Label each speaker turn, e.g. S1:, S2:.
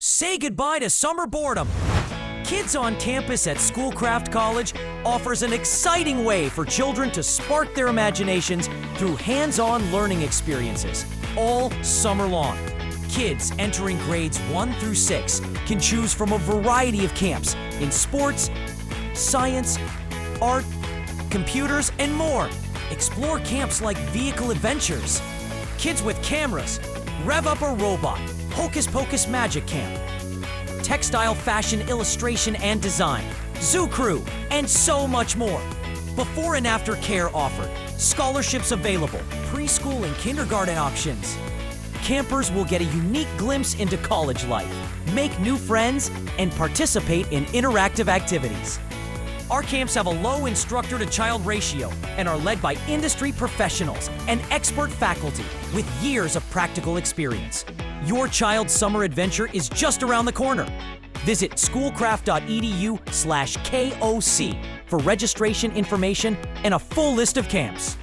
S1: Say goodbye to summer boredom. Kids on campus at Schoolcraft College offers an exciting way for children to spark their imaginations through hands-on learning experiences all summer long. Kids entering grades 1 through 6 can choose from a variety of camps in sports, science, art, computers, and more. Explore camps like Vehicle Adventures, Kids with Cameras, Rev Up a Robot, Hocus Pocus Magic Camp, Textile Fashion Illustration and Design, Zoo Crew, and so much more. Before and after care offered, scholarships available, preschool and kindergarten options. Campers will get a unique glimpse into college life, make new friends, and participate in interactive activities. Our camps have a low instructor-to-child ratio and are led by industry professionals and expert faculty with years of practical experience. Your child's summer adventure is just around the corner. Visit schoolcraft.edu/KOC for registration information and a full list of camps.